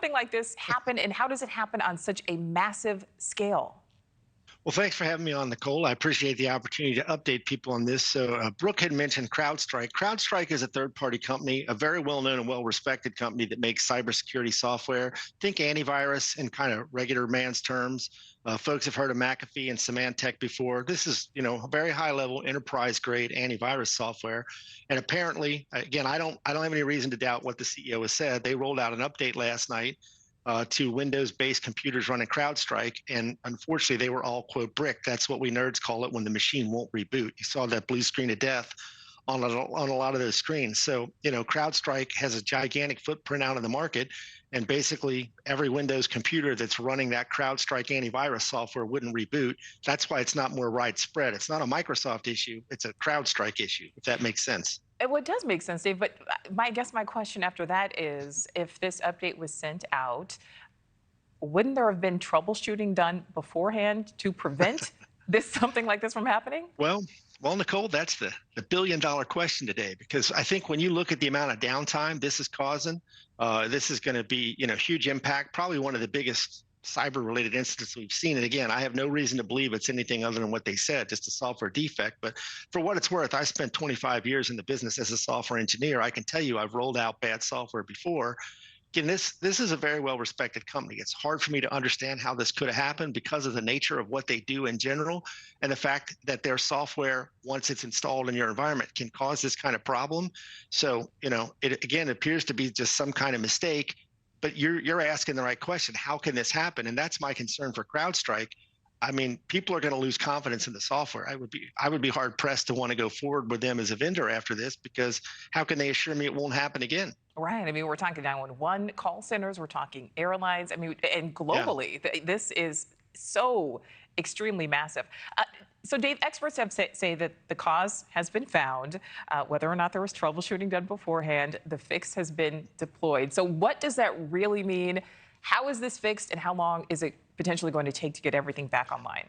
something like this happen, and how does it happen on such a massive scale? Well, thanks for having me on, Nicole. I appreciate the opportunity to update people on this. Brooke had mentioned CrowdStrike. CrowdStrike is a third-party company, a very well-known and well-respected company that makes cybersecurity software. Think antivirus in kind of regular man's terms. Folks have heard of McAfee and Symantec before. This is, a very high-level enterprise-grade antivirus software. And apparently, again, I don't have any reason to doubt what the CEO has said. They rolled out an update last night to Windows-based computers running CrowdStrike, and unfortunately, they were all quote brick. That's what we nerds call it when the machine won't reboot. You saw that blue screen of death on a lot of those screens. So, CrowdStrike has a gigantic footprint out in the market, and basically every Windows computer that's running that CrowdStrike antivirus software wouldn't reboot. That's why it's not more widespread. It's not a Microsoft issue. It's a CrowdStrike issue, if that makes sense. Well, it does make sense, Dave, but I guess my question after that is, if this update was sent out, wouldn't there have been troubleshooting done beforehand to prevent something like this from happening? Well, Nicole, that's the billion-dollar question today, because I think when you look at the amount of downtime this is causing, this is going to be, huge impact, probably one of the biggest cyber-related incidents we've seen. And again, I have no reason to believe it's anything other than what they said, just a software defect. But for what it's worth, I spent 25 years in the business as a software engineer. I can tell you I've rolled out bad software before. Again, this is a very well-respected company. It's hard for me to understand how this could have happened because of the nature of what they do in general, and the fact that their software, once it's installed in your environment, can cause this kind of problem. So, it again appears to be just some kind of mistake. But you're asking the right question. How can this happen? And that's my concern for CrowdStrike. I mean, people are going to lose confidence in the software. I would be hard pressed to want to go forward with them as a vendor after this, because how can they assure me it won't happen again? Right. I mean, we're talking 911 call centers, we're talking airlines. I mean, and Yeah. globally, this is so extremely massive. So, Dave, experts have say that the cause has been found. Whether or not there was troubleshooting done beforehand, the fix has been deployed. So what does that really mean? How is this fixed, and how long is it potentially going to take to get everything back online?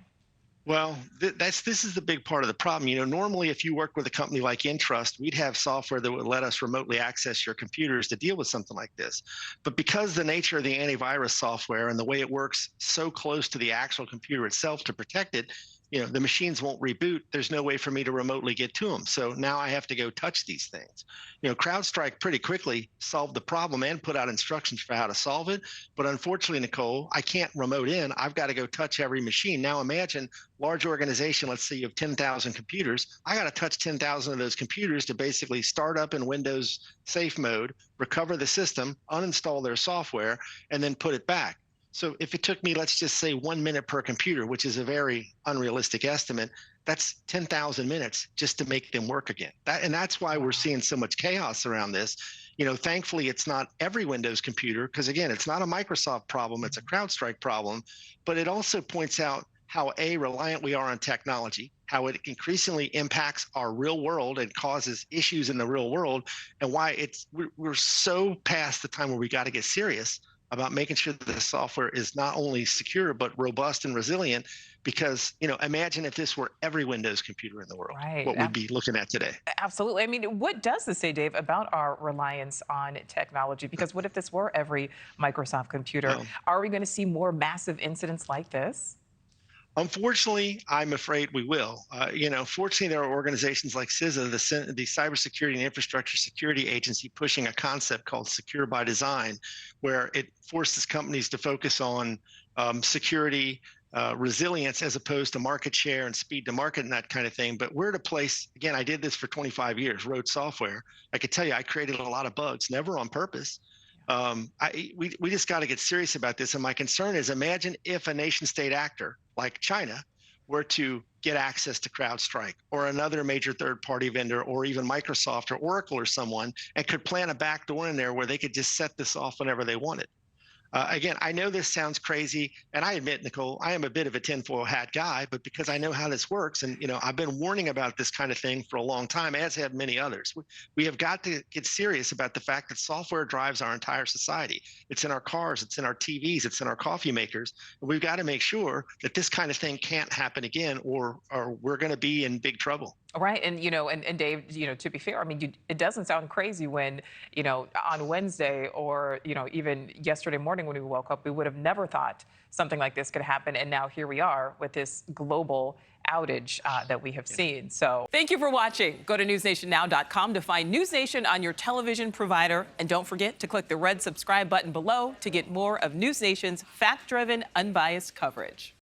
Well, this is the big part of the problem. Normally, if you work with a company like Intrust, we'd have software that would let us remotely access your computers to deal with something like this. But because the nature of the antivirus software and the way it works so close to the actual computer itself to protect it, the machines won't reboot. There's no way for me to remotely get to them. So now I have to go touch these things. CrowdStrike pretty quickly solved the problem and put out instructions for how to solve it. But unfortunately, Nicole, I can't remote in. I've got to go touch every machine. Now imagine large organization, let's say you have 10,000 computers. I got to touch 10,000 of those computers to basically start up in Windows safe mode, recover the system, uninstall their software, and then put it back. So if it took me, let's just say 1 minute per computer, which is a very unrealistic estimate, that's 10,000 minutes just to make them work again. And that's why we're seeing so much chaos around this. Thankfully, it's not every Windows computer, because again, it's not a Microsoft problem, it's a CrowdStrike problem. But it also points out how reliant we are on technology, how it increasingly impacts our real world and causes issues in the real world, and why we're so past the time where we got to get serious about making sure that the software is not only secure but robust and resilient. Because imagine if this were every Windows computer in the world, Right. what we'd be looking at today. Absolutely. I mean, what does this say, Dave, about our reliance on technology? Because what if this were every Microsoft computer? Are we going to see more massive incidents like this? Unfortunately, I'm afraid we will. Fortunately, there are organizations like CISA, the Cybersecurity and Infrastructure Security Agency, pushing a concept called secure by design, where it forces companies to focus on security, resilience, as opposed to market share and speed to market and that kind of thing. But we're at a place, again, I did this for 25 years, wrote software. I could tell you I created a lot of bugs, never on purpose. We just got to get serious about this. And my concern is, imagine if a nation state actor like China were to get access to CrowdStrike or another major third-party vendor, or even Microsoft or Oracle or someone, and could plant a backdoor in there where they could just set this off whenever they wanted. Again, I know this sounds crazy, and I admit, Nichole, I am a bit of a tinfoil hat guy, but because I know how this works, and I've been warning about this kind of thing for a long time, as have many others. We have got to get serious about the fact that software drives our entire society. It's in our cars, it's in our TVs, it's in our coffee makers. And we've got to make sure that this kind of thing can't happen again, or we're going to be in big trouble. Right. And, and Dave, to be fair, I mean, it doesn't sound crazy when, on Wednesday or, even yesterday morning when we woke up, we would have never thought something like this could happen. And now here we are with this global outage that we have seen. So thank you for watching. Go to newsnationnow.com to find News Nation on your television provider. And don't forget to click the red subscribe button below to get more of News Nation's fact-driven, unbiased coverage.